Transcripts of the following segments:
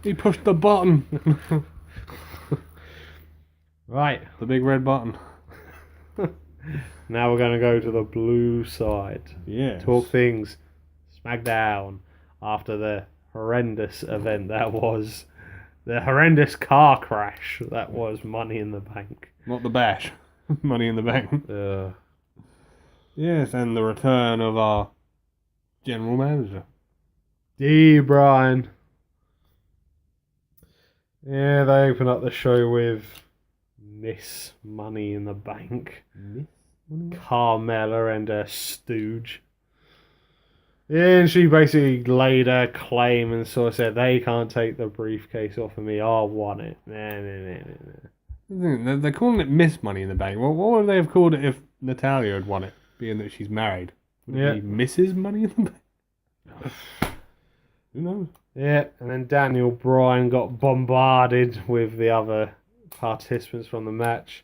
He pushed the button. Right. The big red button. Now we're going to go to the blue side. Yes. Talk things Smackdown after the horrendous event that was. The horrendous car crash that was Money in the Bank. Not the bash. Money in the Bank. Yes, and the return of our general manager. Bryan. Yeah, they open up the show with Miss Money in the Bank. Carmella and her stooge. Yeah, and she basically laid her claim and sort of said, they can't take the briefcase off of me, I want it. They're calling it Miss Money in the Bank. Well, what would they have called it if Natalia had won it, being that she's married? Would it be Mrs. Money in the Bank? Who knows? Yeah, and then Daniel Bryan got bombarded with the other participants from the match.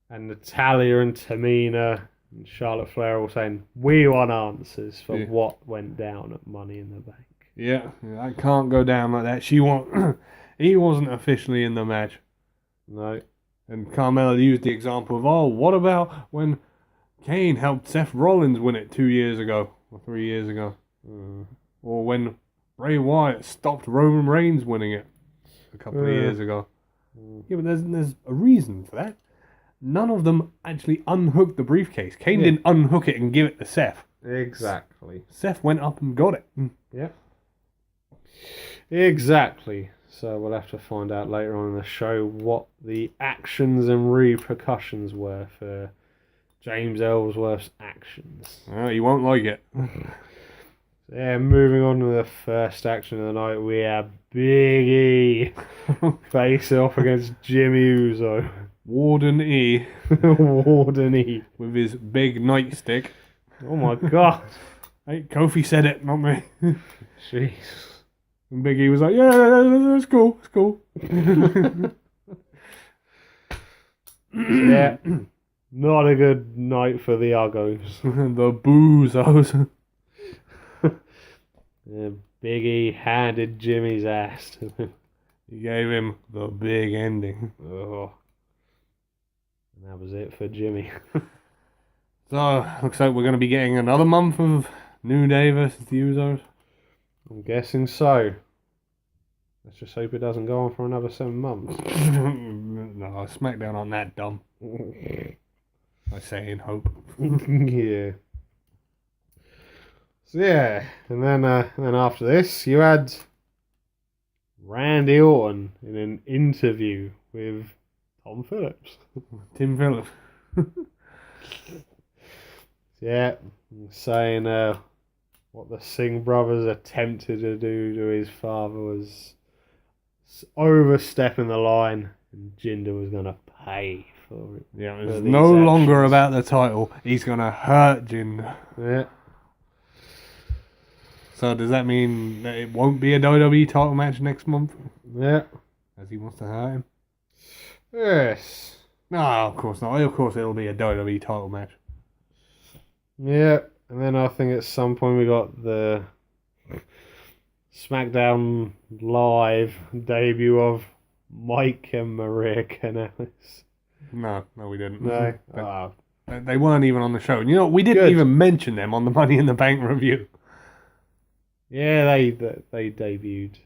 And Natalia and Tamina and Charlotte Flair all saying, we want answers for what went down at Money in the Bank. Yeah, that can't go down like that. He wasn't officially in the match. No. And Carmella used the example of, what about when Kane helped Seth Rollins win it 2 years ago, or 3 years ago? Or when Bray Wyatt stopped Roman Reigns winning it a couple of years ago. Yeah, but there's a reason for that. None of them actually unhooked the briefcase. Kane didn't unhook it and give it to Seth. Exactly. Seth went up and got it. Yeah. Exactly. So we'll have to find out later on in the show what the actions and repercussions were for James Ellsworth's actions. Well, you won't like it. Yeah, moving on to the first action of the night, we have Big E face off against Jimmy Uso. Warden E. Warden E. With his big nightstick. Oh my god. Hey, Kofi said it, not me. Jeez. And Big E was like, yeah, it's cool, it's cool. Yeah. Not a good night for the Uggos. The boozos. Yeah, Big E handed Jimmy's ass to him. He gave him the big ending. Oh. And that was it for Jimmy. So, looks like we're going to be getting another month of New Day versus the Usos. I'm guessing so. Let's just hope it doesn't go on for another 7 months. No, Smackdown aren't that dumb. I say in hope. Yeah. So yeah, and then after this, you had Randy Orton in an interview with Tom Phillips. Tim Phillips. Yeah, saying what the Singh brothers attempted to do to his father was overstepping the line, and Jinder was going to pay for it. Yeah, it's no longer about the title. He's going to hurt Jinder. Yeah. So does that mean that it won't be a WWE title match next month? Yeah. As he wants to hurt him? Yes. No, of course not. Of course it'll be a WWE title match. Yeah, and then I think at some point we got the SmackDown Live debut of Mike and Maria Kanellis. No, we didn't. No. They weren't even on the show. You know, we didn't even mention them on the Money in the Bank review. Yeah, they debuted.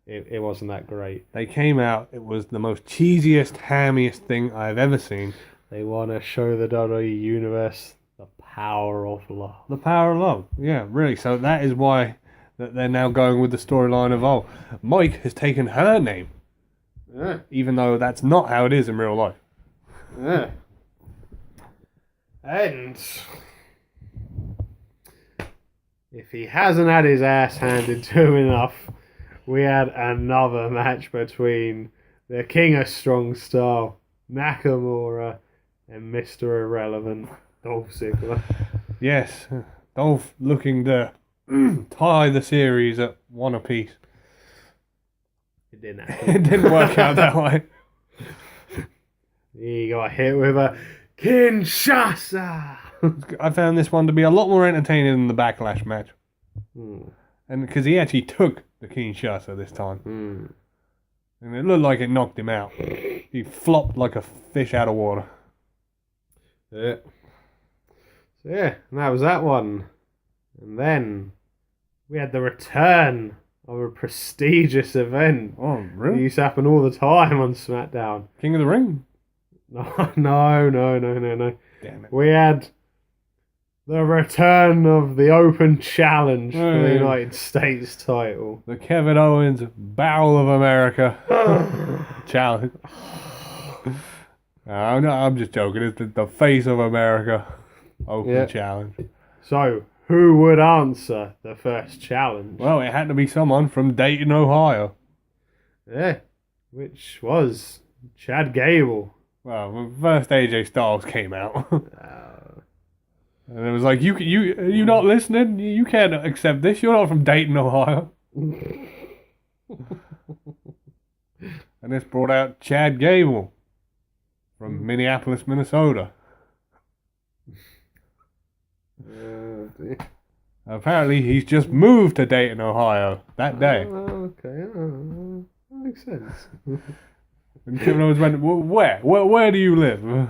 It wasn't that great. They came out. It was the most cheesiest, hammiest thing I've ever seen. They want to show the WWE Universe the power of love. The power of love. Yeah, really. So that is why that they're now going with the storyline of, Mike has taken her name. Yeah. Even though that's not how it is in real life. Yeah. And if he hasn't had his ass handed to him enough, we had another match between the King of Strong Style, Nakamura, and Mr. Irrelevant, Dolph Ziggler. Yes, Dolph looking to tie the series at one apiece. It didn't happen. It didn't work out that way. He got hit with a Kinshasa. I found this one to be a lot more entertaining than the Backlash match. And because he actually took the Kinshasa this time. And it looked like it knocked him out. He flopped like a fish out of water. Yeah. So yeah, and that was that one. And then we had the return of a prestigious event. Oh, It really? used to happen all the time on SmackDown. King of the Ring? No. Damn it. We had the return of the Open Challenge for the Hey. United States title. The Kevin Owens Battle of America challenge. No, I'm just joking. It's the face of America Open challenge. So, who would answer the first challenge? Well, it had to be someone from Dayton, Ohio. Yeah, which was Chad Gable. Well, first AJ Styles came out. And it was like, you not listening? You can't accept this. You're not from Dayton, Ohio. And this brought out Chad Gable from Minneapolis, Minnesota. Apparently, he's just moved to Dayton, Ohio that day. Okay, that makes sense. And Kevin Owens went, Where do you live?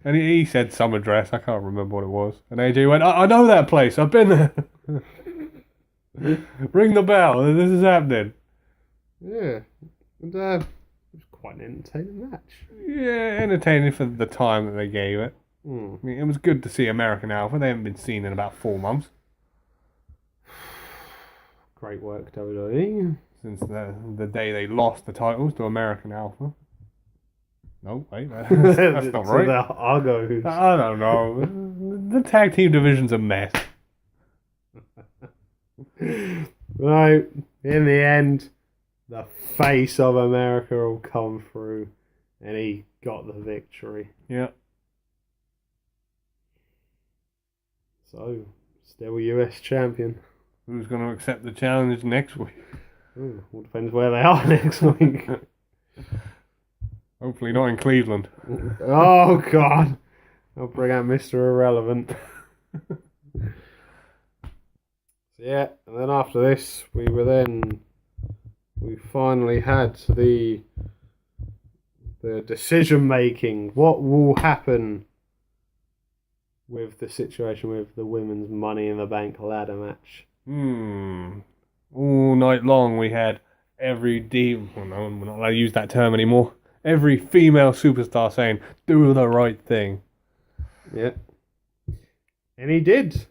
And he said some address. I can't remember what it was. And AJ went, I know that place. I've been there. Ring the bell. This is happening. Yeah, and it was quite an entertaining match. Yeah, entertaining for the time that they gave it. I mean, it was good to see American Alpha. They haven't been seen in about 4 months. Great work, WWE. Since the day they lost the titles to American Alpha. No, wait, that's not right. The Argos. I don't know. The tag team division's a mess. Right, in the end, the face of America will come through, and he got the victory. Yeah. So, still US champion. Who's going to accept the challenge next week? Ooh, all depends where they are next week. Hopefully not in Cleveland. Oh, God. I'll bring out Mr. Irrelevant. Yeah, and then after this, we finally had the decision making. What will happen with the situation with the women's Money in the Bank ladder match? All night long we had every diva, well, no, we're not allowed to use that term anymore. Every female superstar saying, do the right thing. Yeah. And he did.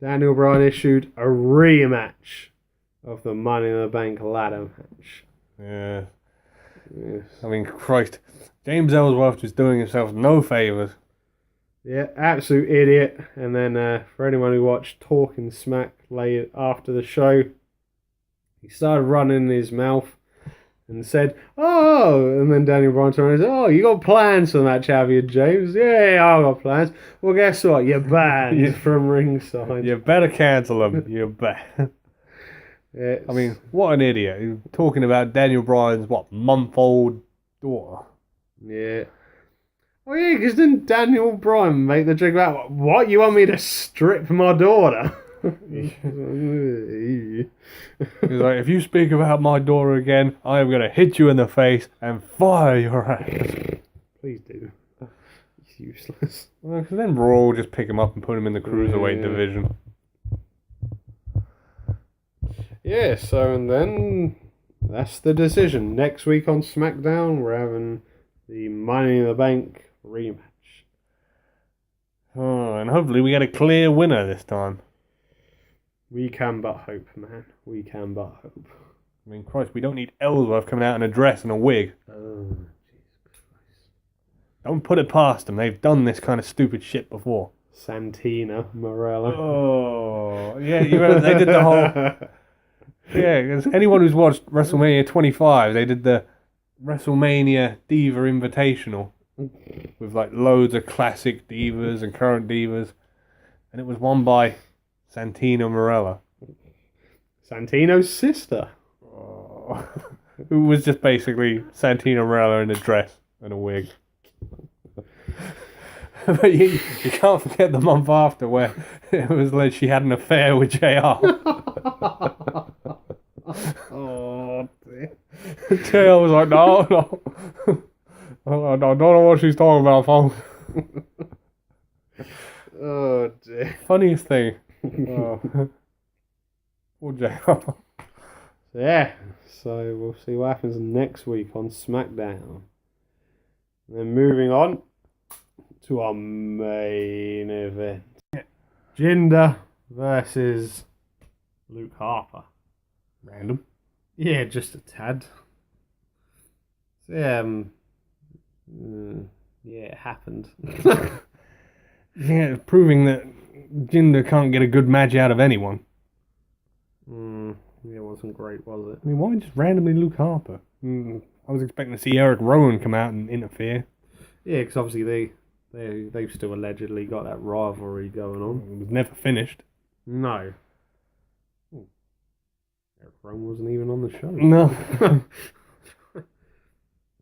Daniel Bryan issued a rematch of the Money in the Bank ladder match. Yeah. Yes. I mean, Christ. James Ellsworth was doing himself no favours. Yeah, absolute idiot. And then for anyone who watched Talking Smack late after the show, he started running his mouth and said, oh, and then Daniel Bryan turned and said, oh, you got plans for the match, have you, James? Yeah, I got plans. Well, guess what? You're banned from ringside. You better cancel them. You bet. I mean, what an idiot. He's talking about Daniel Bryan's, month-old daughter. Yeah. Oh, yeah, because didn't Daniel Bryan make the joke about, what, you want me to strip my daughter? He's like, if you speak about my daughter again, I am going to hit you in the face and fire your ass. Please do. It's useless. Well, because then Raw will just pick him up and put him in the Cruiserweight division. Yeah, so and then that's the decision. Next week on SmackDown, we're having the Money in the Bank rematch. Oh, and hopefully we get a clear winner this time. We can but hope, man. We can but hope. I mean, Christ, we don't need Ellsworth coming out in a dress and a wig. Oh, Jesus Christ. Don't put it past them. They've done this kind of stupid shit before. Santina Morella. Oh, yeah, you remember they did the whole... Yeah, because anyone who's watched WrestleMania 25, they did the WrestleMania Diva Invitational with like loads of classic divas and current divas, and it was won by Santina Morella. Santino's sister. Oh. Who was just basically Santina Morella in a dress and a wig. But you can't forget the month after where it was like she had an affair with JR. JL was like, no. I don't know what she's talking about, folks. Oh dear. Funniest thing. Poor JL. Yeah, so we'll see what happens next week on Smackdown. And then moving on to our main event. Jinder versus Luke Harper. Random. Yeah, just a tad. So, yeah, it happened. Yeah, proving that Jinder can't get a good match out of anyone. Yeah, it wasn't great, was it? I mean, why just randomly Luke Harper? I was expecting to see Eric Rowan come out and interfere. Yeah, because obviously they've still allegedly got that rivalry going on. It was never finished. No. Eric Rowan wasn't even on the show. No.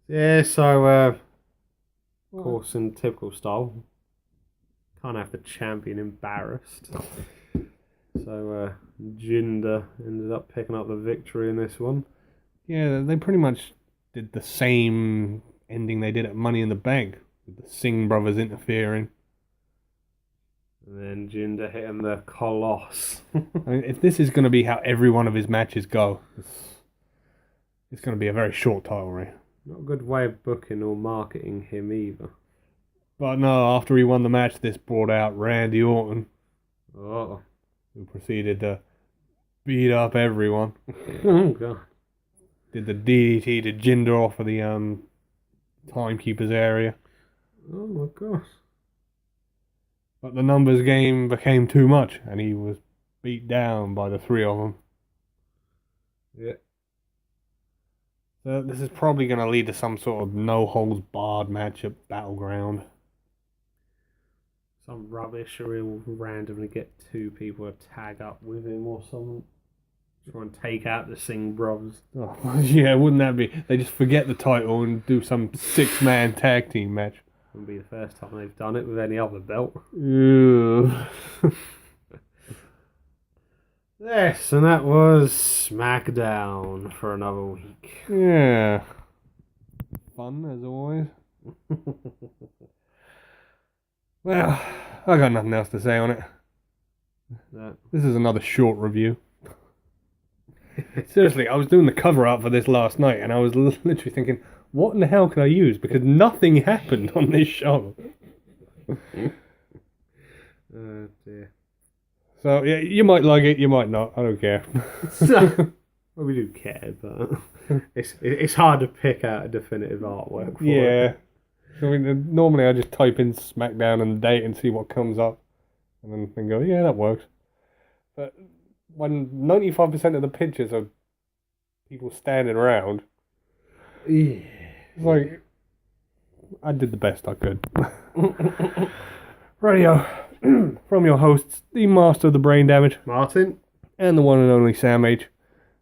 Yeah, so, of course, in typical style, can't have the champion embarrassed. So, Jinder ended up picking up the victory in this one. Yeah, they pretty much did the same ending they did at Money in the Bank, with the Singh brothers interfering. And then Jinder hitting the Colossus. I mean, if this is going to be how every one of his matches go, it's going to be a very short title reign. Not a good way of booking or marketing him either. But no, after he won the match, this brought out Randy Orton, Oh. who proceeded to beat up everyone. Oh, God. Did the DDT to Jinder off of the timekeeper's area. Oh, my gosh. But the numbers game became too much, and he was beat down by the three of them. Yeah. So this is probably going to lead to some sort of no-holds-barred match at Battleground. Some rubbish, or he'll randomly get two people to tag up with him or something. Try and take out the Singh brothers. Oh, yeah, wouldn't that be? They just forget the title and do some six-man tag team match. Wouldn't be the first time they've done it with any other belt. Ew. Yes, and that was Smackdown for another week. Yeah. Fun, as always. Well, I got nothing else to say on it. No. This is another short review. Seriously, I was doing the cover art for this last night, and I was literally thinking, what in the hell can I use? Because nothing happened on this show. Oh dear. So, yeah, you might like it, you might not. I don't care. Well, we do care, but it's hard to pick out a definitive artwork for Yeah. it. I mean, normally I just type in Smackdown and the date and see what comes up. And then go, yeah, that works. But when 95% of the pictures are people standing around, Yeah. it's like, I did the best I could. Radio. From your hosts, the master of the brain damage, Martin? and the one and only Sam H.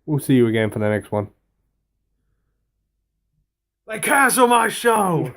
We'll see you again for the next one. They cancel my show!